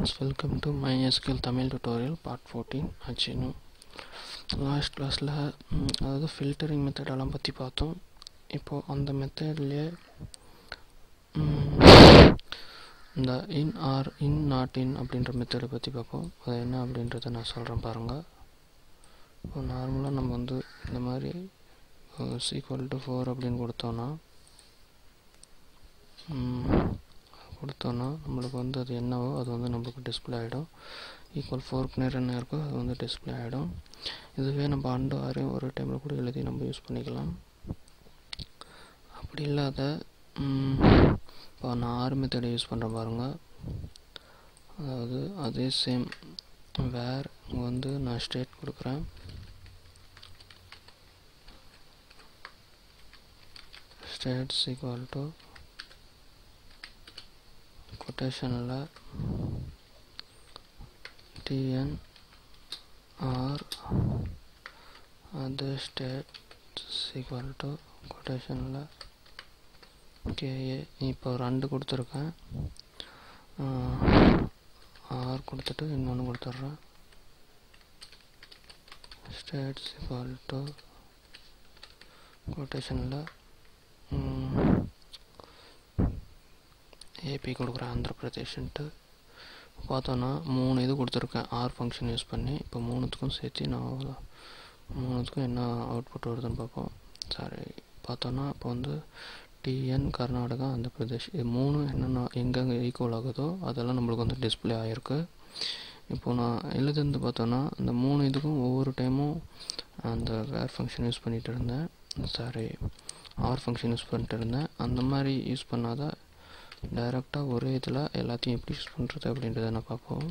friends, welcome to MySQL Tamil tutorial part 14. ஆச்சுன்னு last கிளாஸில் அதாவது ஃபில்டரிங் மெத்தடெல்லாம் பற்றி பார்த்தோம். இப்போது அந்த மெத்தட்லேயே இந்த இன் ஆர் இன் நாட் இன் அப்படின்ற மெத்தடை பற்றி பார்ப்போம். அது என்ன அப்படின்றத நான் சொல்கிறேன் பாருங்கள். இப்போ நார்மலாக நம்ம வந்து இந்த மாதிரி =4 அப்படின்னு கொடுத்தோன்னா நம்மளுக்கு வந்து அது என்னவோ அது வந்து நம்மளுக்கு டிஸ்பிளே ஆகிடும். =4க்கு நேரம் என்ன இருக்கோ அது வந்து டிஸ்பிளே ஆகிடும். இதுவே நம்ம அண்டு ஆரையும் ஒரு டைமில் கூட எழுதி நம்ம யூஸ் பண்ணிக்கலாம். அப்படி இல்லாத இப்போ நான் ஆறு மெத்தடை யூஸ் பண்ணுறேன் பாருங்கள். அதாவது அதே சேம் வேர் வந்து நான் ஸ்டேட் கொடுக்குறேன். States = கொட்டேஷனில் tn or other states = கொட்டேஷனில் ka. இப்போ 2 கொடுத்துருக்கேன், ஆர் கொடுத்துட்டு இன்னொன்று கொடுத்துட்றேன். ஸ்டேட்ஸ் = கொட்டேஷனில் ஏபி கொடுக்குறேன், ஆந்திர பிரதேஷ்ன்ட்டு. பார்த்தோன்னா 3 இது கொடுத்துருக்கேன் ஆர் ஃபங்க்ஷன் யூஸ் பண்ணி. இப்போ 3த்துக்கும் சேர்த்து நான் 3த்துக்கும் என்ன அவுட்புட் வருதுன்னு பார்ப்போம். சாரி, பார்த்தோன்னா இப்போ வந்து டிஎன் கர்நாடகா ஆந்திர பிரதேஷ் இது 3 என்னென்ன எங்கெங்கே ஈக்குவல் ஆகுதோ அதெல்லாம் நம்மளுக்கு வந்து டிஸ்பிளே ஆகிருக்கு. இப்போது நான் எழுதுந்து பார்த்தோன்னா அந்த 3 இதுக்கும் ஒவ்வொரு டைமும் அந்த வேர் ஃபங்க்ஷன் யூஸ் பண்ணிகிட்டு இருந்தேன். சாரி, ஆர் ஃபங்க்ஷன் யூஸ் பண்ணிட்டு இருந்தேன். அந்த மாதிரி யூஸ் பண்ணாத டைரெக்டாக ஒரே இதில் எல்லாத்தையும் எப்படி யூஸ் பண்ணுறது அப்படின்றத நான் பார்ப்போம்.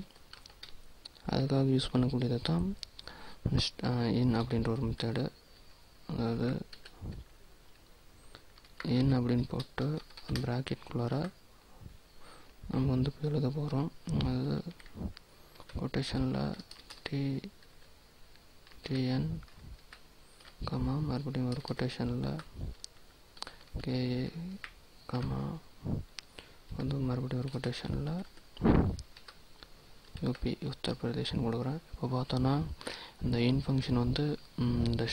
அதுக்காக யூஸ் பண்ணக்கூடியது தான் இன் அப்படின்ற ஒரு மெத்தடு. அதாவது இன் அப்படின்னு போட்டு ப்ராக்கெட்குள்ளார நம்ம வந்து இப்போ எழுத போகிறோம். அதாவது கொட்டேஷனில் டிஎன் கமா மறுபடியும் ஒரு கொட்டேஷனில் கேஏ கமா வந்து மறுபடியும் ஒரு கொட்டேஷனில் யூபி உத்தரப்பிரதேஷ்னு கொடுக்குறேன். இப்போ பார்த்தோன்னா இந்த இன் ஃபங்க்ஷன் வந்து இந்த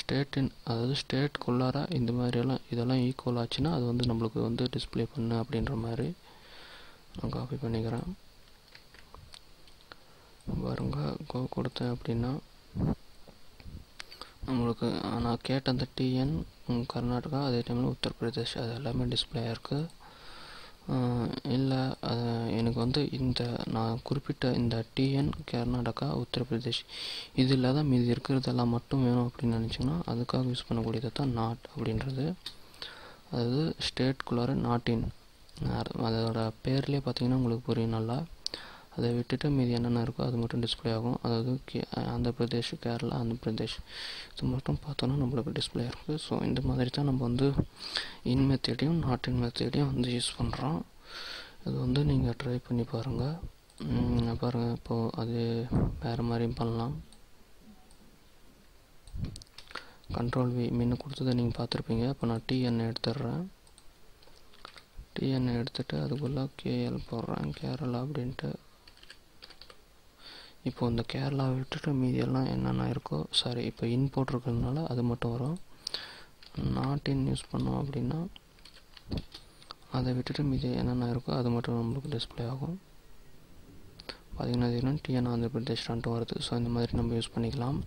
அதாவது ஸ்டேட்குள்ளார இந்த மாதிரியெல்லாம் இதெல்லாம் ஈக்குவல் ஆச்சுன்னா அது வந்து நம்மளுக்கு வந்து டிஸ்பிளே பண்ணு அப்படின்ற மாதிரி நான் காப்பி பண்ணிக்கிறேன். பாருங்க, கோ கொடுத்தேன் அப்படின்னா நம்மளுக்கு நான் கேட்ட அந்த டிஎன் கர்நாடகா அதே டைமில் உத்தரப்பிரதேஷ் அது எல்லாமே டிஸ்பிளே ஆகிருக்கு. இல்லை எனக்கு வந்து நான் குறிப்பிட்ட இந்த டிஎன் கர்நாடகா உத்தரப்பிரதேஷ் இது இல்லாத மீதி இருக்கிறதெல்லாம் மட்டும் வேணும் அப்படின்னு நினச்சிங்கன்னா அதுக்காக யூஸ் பண்ணக்கூடியது தான் நாட் அப்படின்றது. அதாவது ஸ்டேட்குள்ளார நாட் இன் அதோட பேர்லேயே பார்த்தீங்கன்னா உங்களுக்கு புரியும் நல்லா. அதை விட்டுட்டு மீதி என்னென்ன இருக்கோ அது மட்டும் டிஸ்பிளே ஆகும். அதாவது ஆந்திர பிரதேஷ், கேரளா, ஆந்திர பிரதேஷ் இது மட்டும் பார்த்தோன்னா நம்மளுக்கு டிஸ்பிளே இருக்குது. ஸோ இந்த மாதிரி தான் நம்ம வந்து இன் மெத்தடையும் நாட் இன் மெத்தடையும் வந்து யூஸ் பண்ணுறோம். இது வந்து நீங்கள் ட்ரை பண்ணி பாருங்கள். இப்போது அது வேறு மாதிரியும் பண்ணலாம். கண்ட்ரோல்-V மின்னு கொடுத்ததை நீங்கள் பார்த்துருப்பீங்க. இப்போ நான் டிஎன் எடுத்துடுறேன். டிஎன் எடுத்துகிட்டு அதுக்குள்ளே கேஎல் போடுறேன், கேரளா அப்படின்ட்டு. இப்போ இந்த கேரளா விட்டுட்டு மீதியெல்லாம் என்னென்ன இருக்கோ, சாரி இப்போ இன் போட்டிருக்கிறதுனால அது மட்டும் வரும். நாட் இன் யூஸ் பண்ணோம் அப்படின்னா அதை விட்டுட்டு மீதி என்னென்ன இருக்கோ அது மட்டும் நம்மளுக்கு டிஸ்பிளே ஆகும். பார்த்திங்கன்னா இது டிஎன் ஆந்திர பிரதேஷ் வருது. ஸோ இந்த மாதிரி நம்ம யூஸ் பண்ணிக்கலாம்.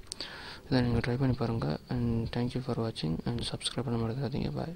இதை நீங்கள் ட்ரை பண்ணி பாருங்கள். அண்ட் தேங்க்யூ ஃபார் வாட்சிங் அண்ட் சப்ஸ்கிரைப் பண்ண மறக்காதீங்க. பாய்.